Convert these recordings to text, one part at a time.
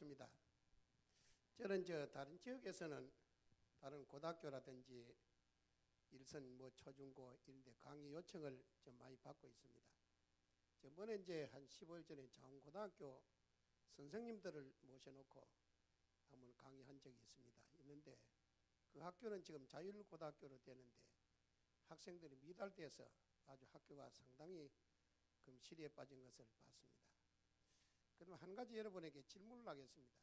반갑습니다. 저는 다른 지역에서는 다른 고등학교라든지 일선 초중고 이런 데 강의 요청을 좀 많이 받고 있습니다. 저번에 한 15일 전에 장고등학교 선생님들을 모셔놓고 한번 강의한 적이 있는데 그 학교는 지금 자율고등학교로 되는데 학생들이 미달돼서 아주 학교가 상당히 금시리에 빠진 것을 봤습니다. 그럼 한 가지 여러분에게 질문을 하겠습니다.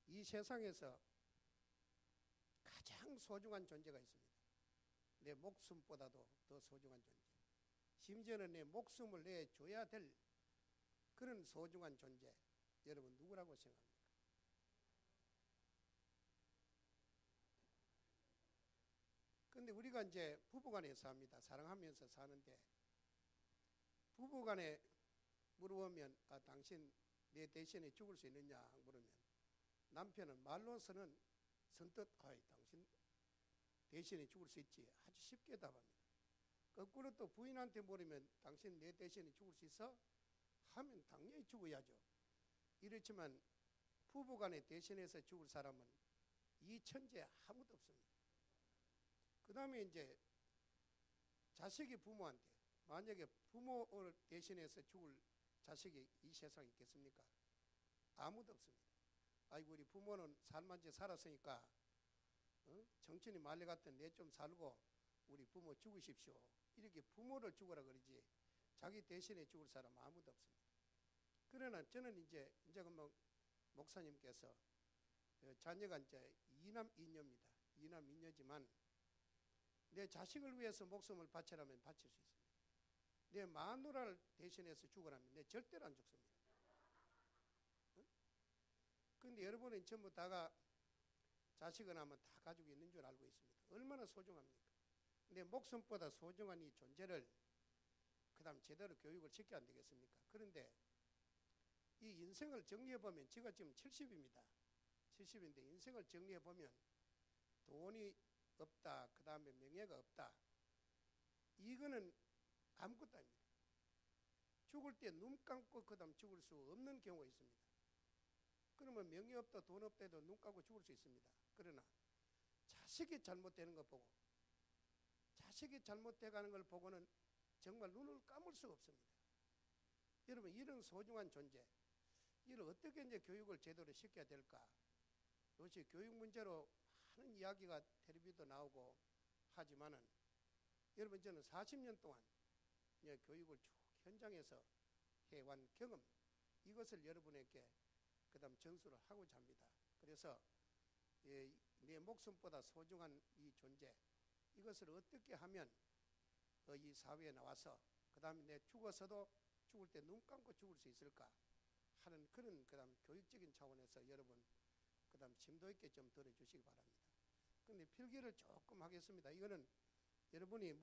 이 세상에서 가장 소중한 존재가 있습니다. 내 목숨보다도 더 소중한 존재. 심지어는 내 목숨을 내줘야 될 그런 소중한 존재. 여러분 누구라고 생각합니까? 그런데 우리가 부부간에 삽니다. 사랑하면서 사는데 부부간에 물어보면 당신 내 대신에 죽을 수 있느냐 물으면 남편은 말로서는 선뜻 당신 대신에 죽을 수 있지 아주 쉽게 답합니다. 거꾸로 또 부인한테 물으면 당신 내 대신에 죽을 수 있어? 하면 당연히 죽어야죠. 이렇지만 부부간에 대신해서 죽을 사람은 이 천지에 아무도 없습니다. 그 다음에 자식이 부모한테 만약에 부모를 대신해서 죽을 자식이 이 세상에 있겠습니까? 아무도 없습니다. 아이고 우리 부모는 살만치 살았으니까 정신이 말려 같은 내 좀 살고 우리 부모 죽으십시오. 이렇게 부모를 죽으라 그러지 자기 대신에 죽을 사람 아무도 없습니다. 그러나 저는 이제 목사님께서 자녀가 이남 이녀입니다. 이남 이녀지만 내 자식을 위해서 목숨을 바치라면 바칠 수 있습니다. 내 마누라를 대신해서 죽으라면 내 절대로 안 죽습니다. 그런데 여러분은 전부 다가 자식을 하면 다 가지고 있는 줄 알고 있습니다. 얼마나 소중합니까? 내 목숨보다 소중한 이 존재를 그 다음 제대로 교육을 시켜야 안 되겠습니까? 그런데 이 인생을 정리해보면 제가 지금 70입니다. 70인데 인생을 정리해보면 돈이 없다. 그 다음에 명예가 없다. 이거는 아무것도 아닙니다. 죽을 때 눈 감고 그 다음 죽을 수 없는 경우가 있습니다. 그러면 명예 없다 돈 없다 해도 눈 감고 죽을 수 있습니다. 그러나 자식이 잘못되는 거 보고 자식이 잘못돼가는 걸 보고는 정말 눈을 감을 수가 없습니다. 여러분 이런 소중한 존재 이를 어떻게 교육을 제대로 시켜야 될까? 요새 교육 문제로 많은 이야기가 텔레비도 나오고 하지만은 여러분 저는 40년 동안 교육을 쭉 현장에서 해온 경험 이것을 여러분에게 그 다음 전수를 하고자 합니다. 그래서 내 목숨보다 소중한 이 존재 이것을 어떻게 하면 이 사회에 나와서 그 다음에 내 죽어서도 죽을 때 눈 감고 죽을 수 있을까 하는 그런 그 다음 교육적인 차원에서 여러분 그 다음 심도 있게 좀 들어주시기 바랍니다. 그런데 필기를 조금 하겠습니다. 이거는 여러분이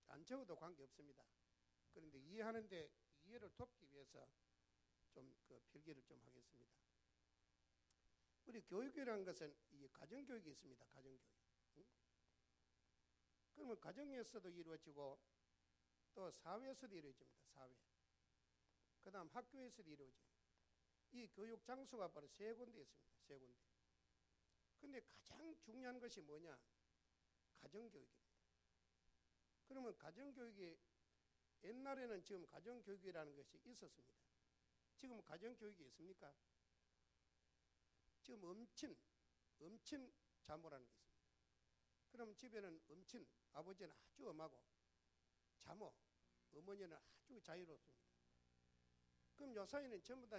안 적어도 관계없습니다. 그런데 이해하는데 이해를 돕기 위해서 좀 필기를 좀 하겠습니다. 우리 교육이라는 것은 이 가정교육이 있습니다. 가정교육. 그러면 가정에서도 이루어지고 또 사회에서도 이루어집니다. 사회. 그 다음 학교에서도 이루어져요. 이 교육 장소가 바로 세 군데 있습니다. 세 군데. 근데 가장 중요한 것이 뭐냐? 가정교육입니다. 그러면 가정교육이 옛날에는 지금 가정교육이라는 것이 있었습니다. 지금 가정교육이 있습니까? 지금 엄친 자모라는 게 있습니다. 그럼 집에는 엄친, 아버지는 아주 엄하고 자모, 어머니는 아주 자유롭습니다. 그럼 요 사이는 전부 다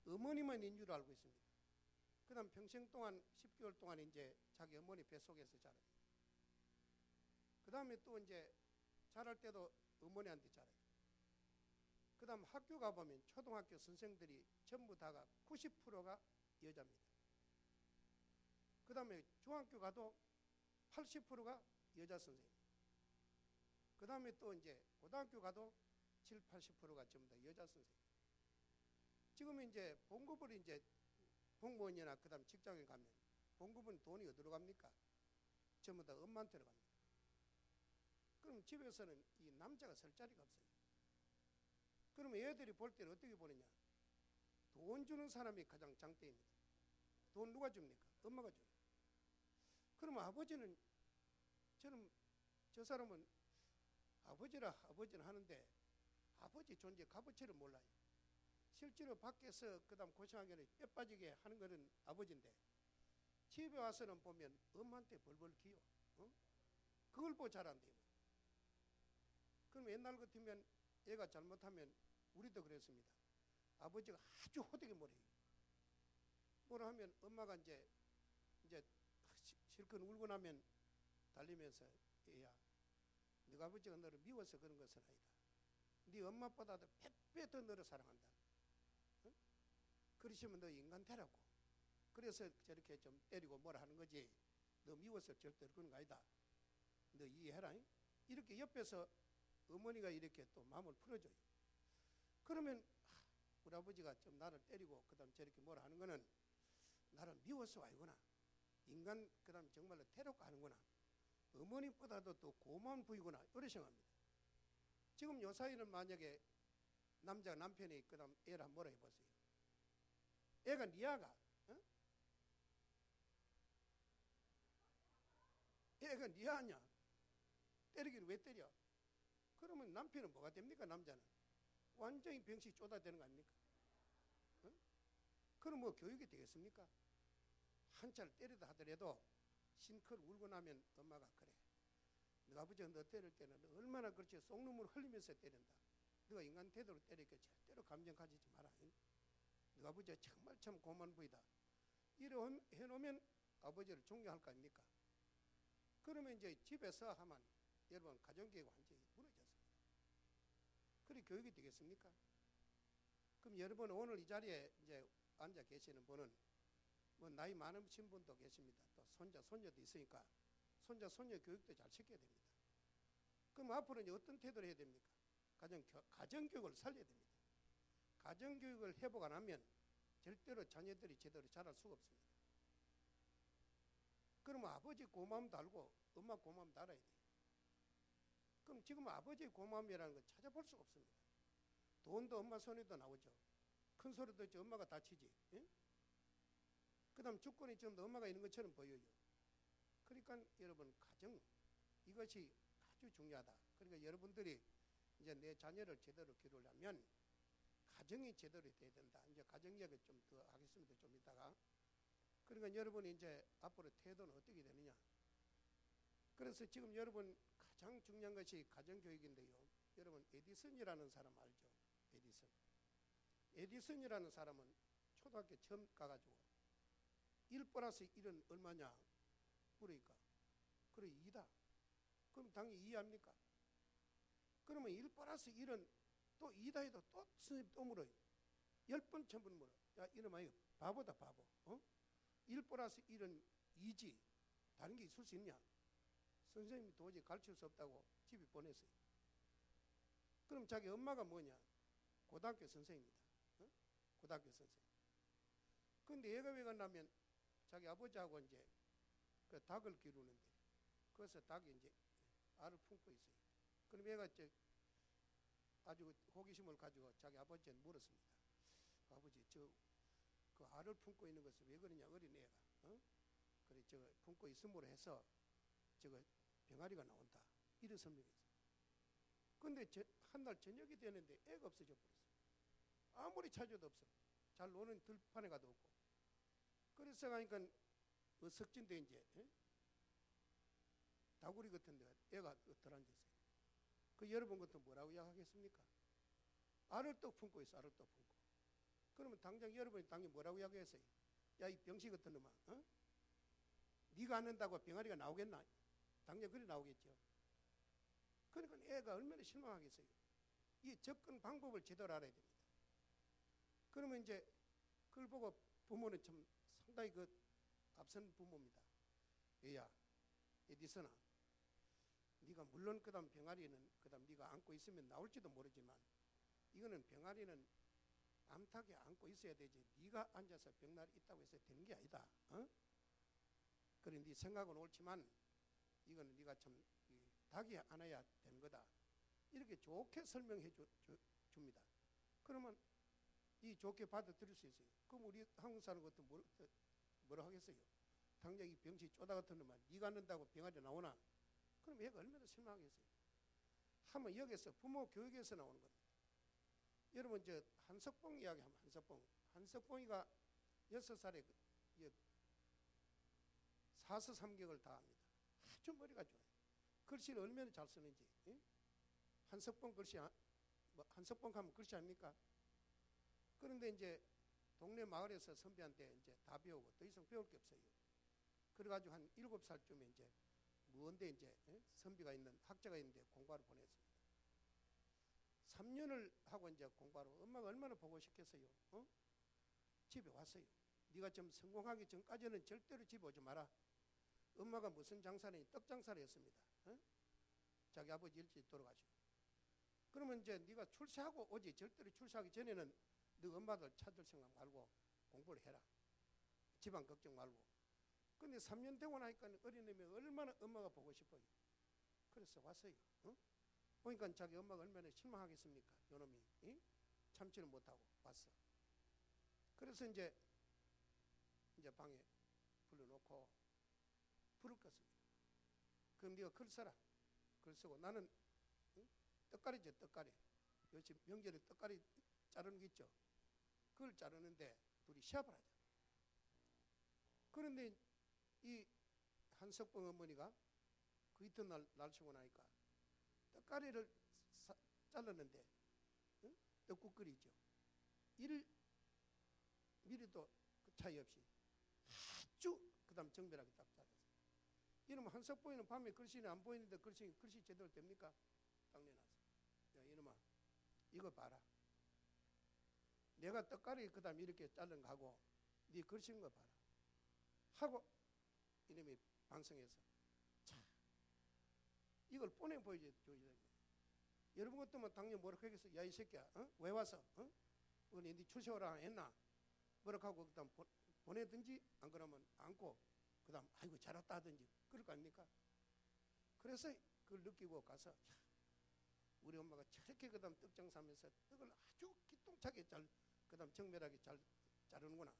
어머니만 인 줄 알고 있습니다. 그 다음 평생 동안 10개월 동안 자기 어머니 뱃속에서 자랍니다. 그 다음에 또 자랄 때도 어머니한테 자라요. 그 다음 학교 가보면 초등학교 선생들이 전부 다가 90%가 여자입니다. 그 다음에 중학교 가도 80%가 여자 선생입니다. 그 다음에 또 고등학교 가도 7, 80%가 전부 다 여자 선생입니다. 지금 봉급을 공무원이나 그 다음 직장에 가면 봉급은 돈이 어디로 갑니까? 전부 다 엄마한테로 갑니다. 그럼 집에서는 이 남자가 설 자리가 없어요. 그러면 애들이 볼 때는 어떻게 보느냐? 돈 주는 사람이 가장 장대입니다. 돈 누가 줍니까? 엄마가 줘요. 그러면 아버지는 저 사람은 아버지는 하는데 아버지 존재 값어치를 몰라요. 실제로 밖에서 그다음 고생하기 전에 뼈 빠지게 하는 거는 아버지인데 집에 와서는 보면 엄마한테 벌벌 기어. 그걸 보고 자란대요. 그럼 옛날 같으면 애가 잘못하면 우리도 그랬습니다. 아버지가 아주 호되게 뭐래요. 뭐라 하면 엄마가 이제 실컷 울고 나면 달리면서 얘야, 네가 아버지가 너를 미워서 그런 것은 아니다. 네 엄마보다도 100배 더 너를 사랑한다. 응? 그러시면 너 인간 되라고. 그래서 저렇게 좀 때리고 뭐라 하는 거지. 너 미워서 절대로 그런 거 아니다. 너 이해해라. 이렇게 옆에서 어머니가 이렇게 또 마음을 풀어줘요. 그러면 우리 아버지가 좀 나를 때리고 그다음 저렇게 뭐라 하는 거는 나를 미워서 아니구나. 인간 그다음 정말로 태롭고 하는구나. 어머니보다도 더 고마운 부위구나. 이렇게 생각합니다. 지금 요 사이는 만약에 남편이 그다음 애를 뭐라 해보세요. 애가 니아가 애가 니아냐? 때리기를 왜 때려? 그러면 남편은 뭐가 됩니까? 남자는 완전히 병시 쪼다되는 거 아닙니까? 그럼 뭐 교육이 되겠습니까? 한차를 때리다 하더라도 신컬 울고 나면 엄마가 그래. 너 아버지가 너 때릴 때는 너 얼마나 그렇지 쏙눈물 흘리면서 때린다. 너가 인간 태도로 때리니까 절대로 감정 가지지 마라. 너 아버지가 정말 참 고마운 부이다. 이래 해놓으면 아버지를 존경할 거 아닙니까? 그러면 이제 집에서 하면 여러분 가정교육 완전히 무너졌습니다. 그래 교육이 되겠습니까? 그럼 여러분 오늘 이 자리에 이제 앉아 계시는 분은 뭐 나이 많으신 분도 계십니다. 또 손자 손녀도 있으니까 손자 손녀 교육도 잘 시켜야 됩니다. 그럼 앞으로 이제 어떤 태도를 해야 됩니까? 가정교육을 살려야 됩니다. 가정교육을 회복 안 하면 절대로 자녀들이 제대로 자랄 수가 없습니다. 그러면 아버지 고마움도 알고 엄마 고마움도 알아야 돼요. 그럼 지금 아버지의 고마움이라는 건 찾아볼 수가 없습니다. 돈도 엄마 손에도 나오죠. 큰 소리도 있죠. 엄마가 다치지. 예? 그 다음 주권이 좀 더 엄마가 있는 것처럼 보여요. 그러니까 여러분 가정 이것이 아주 중요하다. 그러니까 여러분들이 이제 내 자녀를 제대로 기르려면 가정이 제대로 돼야 된다. 이제 가정 이야기 좀 더 하겠습니다. 좀 이따가. 그러니까 여러분이 이제 앞으로 태도는 어떻게 되느냐. 그래서 지금 여러분 가장 중요한 것이 가정교육인데요. 여러분 에디슨이라는 사람 알죠? 에디슨이라는 사람은 초등학교 처음 가가지고 1+1은 얼마냐 물으니까 그래 2다. 그럼 당연히 이해합니까? 그러면 1+1은 또 2다 해도 또 선생님 또 물어요. 10번 천번 물어. 야 이놈아 이거 바보다 바보. 1+1은 2지. 다른 게 있을 수 있냐? 선생님이 도저히 가르칠 수 없다고 집에 보냈어요. 그럼 자기 엄마가 뭐냐? 고등학교 선생입니다. 고등학교 선생. 근데 얘가 왜 갔냐면 자기 아버지하고 이제 그 닭을 기르는데 거기서 닭이 이제 알을 품고 있어요. 그럼 얘가 이제 아주 호기심을 가지고 자기 아버지한테 물었습니다. 아버지 그 알을 품고 있는 것을 왜 그러냐 어린애가. 그래 저거 품고 있음으로 해서 저거 병아리가 나온다. 이런 설명했어요. 근데 한 날 저녁이 되는데 애가 없어져 버렸어요. 아무리 찾아도 없어. 잘 노는 들판에 가도 없고. 그래서 가니까 석진대 이제 다구리 같은 데 애가 들어앉았어요. 그 여러분 같은 뭐라고 이야기하겠습니까? 알을 떡 품고 있어. 알을 떡 품고. 그러면 당장 여러분이 당연히 뭐라고 이야기했어요? 야 이 병시 같은 놈아. 네가 안 한다고 병아리가 나오겠나? 당장 그래 나오겠죠. 그러니까 애가 얼마나 실망하겠어요. 이 접근 방법을 제대로 알아야 됩니다. 그러면 이제 그걸 보고 부모는 참 상당히 그 앞선 부모입니다. 얘야, 에디슨아, 네가 물론 그다음 병아리는 그다음 네가 안고 있으면 나올지도 모르지만 이거는 병아리는 암탉에 안고 있어야 되지. 네가 앉아서 병날 있다고 해서 되는 게 아니다. 그래 네 생각은 옳지만 이거는 네가 참 닭이 안아야 되는 거다. 이렇게 좋게 설명해 줍니다. 그러면 이 좋게 받아들일 수 있어요. 그럼 우리 한국 사람 것도 뭐라 하겠어요? 당장 이 병치 쪼다 같은 놈아 네가 는다고 병아리 나오나? 그럼 얘가 얼마나 실망하겠어요? 하면 여기서 부모 교육에서 나오는 겁니다. 여러분 저 한석봉 이야기하면 한석봉이가 6살에 사서 삼격을 다합니다. 아주 머리가 좋아요. 글씨를 얼마나 잘 쓰는지. 예? 한석봉 글씨 한석봉 하면 글씨 아닙니까? 그런데 이제 동네 마을에서 선배한테 이제 다 배우고 더 이상 배울 게 없어요. 그래가지고 한 7살쯤에 이제 먼데 이제 선비가 있는 학자가 있는데 공부하러 보냈습니다. 3년을 하고 이제 공부하러 엄마가 얼마나 보고 싶겠어요. 집에 왔어요. 네가 좀 성공하기 전까지는 절대로 집에 오지 마라. 엄마가 무슨 장사를 떡 장사를 했습니다. 자기 아버지 일찍 돌아가시고. 그러면 이제 네가 출세하고 오지. 절대로 출세하기 전에는 너 엄마들 찾을 생각 말고 공부를 해라. 집안 걱정 말고. 근데 3년 되고 나니까 어린애미 얼마나 엄마가 보고 싶어요. 그래서 왔어요. 보니까 자기 엄마가 얼마나 실망하겠습니까? 요놈이 참지를 못하고 왔어. 그래서 이제 방에 불러놓고 불을 껐습니다. 그럼 네가 글 써라. 글 쓰고 나는 떡가리죠, 떡가리. 요즘 명절에 떡가리 자르는 게 있죠. 그걸 자르는데 둘이 시합을 하자. 그런데 이 한석봉 어머니가 그 이튿날 날치고 나니까 떡가리를 잘랐는데 떡국 끓이죠. 1mm도 그 차이 없이 아주 그 다음 정밀하게 딱 잘랐어요. 이놈 한석봉이는 밤에 글씨는 안 보이는데 글씨 제대로 됩니까? 딱 내놨어. 야 이놈아 이거 봐라. 내가 떡가리 그 다음 이렇게 자른 거 하고 네 글씨인 거 봐라. 하고 이놈이 방송해서 자 이걸 뻔해 보여줘야 됩니다. 여러분 같으면 당연히 뭐라고 하겠어. 야 이 새끼야 왜 왔어? 오늘 네 출세하라 했나? 뭐라고 하고 그 다음 보내든지 안 그러면 안고 그 다음 아이고 잘 왔다 하든지 그럴 거 아닙니까? 그래서 그걸 느끼고 가서 야, 우리 엄마가 저렇게 그 다음 떡 장사하면서 떡을 아주 기똥차게 잘 그 다음 정밀하게 잘 자르는구나.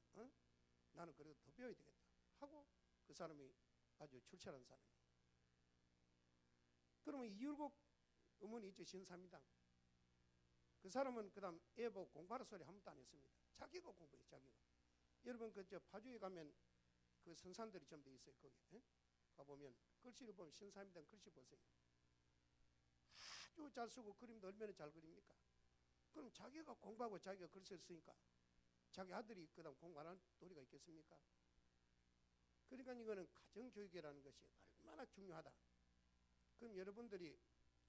나는 그래도 더 배워야 되겠다 하고 그 사람이 아주 출세한 사람이에요. 그러면 이율곡 어머니 있죠. 신사입니다. 그 사람은 그 다음 애 보고 공부하라 소리 한 번도 안 했습니다. 자기가 공부해 자기가. 여러분 그 저 파주에 가면 그 선산들이 좀 돼 있어요. 거기 가보면 글씨를 보면 신사입니다. 글씨 보세요. 아주 잘 쓰고 그림도 얼마나 잘 그립니까? 그럼 자기가 공부하고 자기가 글씨를 쓰니까 자기 아들이 그 다음 공부 안 할 도리가 있겠습니까? 그러니까 이거는 가정교육이라는 것이 얼마나 중요하다. 그럼 여러분들이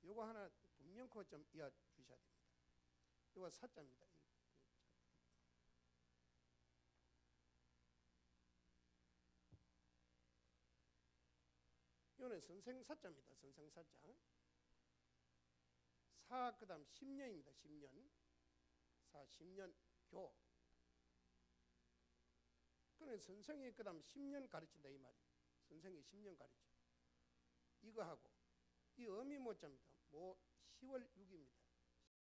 요거 하나 분명코 좀 이해해 주셔야 됩니다. 요거 사자입니다. 요는 선생사자입니다. 선생사자. 사 그 다음 10년입니다. 10년. 사 10년 교. 그러면 선생이 그 다음 10년 가르친다 이 말이에요. 선생이 10년 가르쳐. 이거 하고 이 어미 모자입니다. 뭐 10월 6입니다.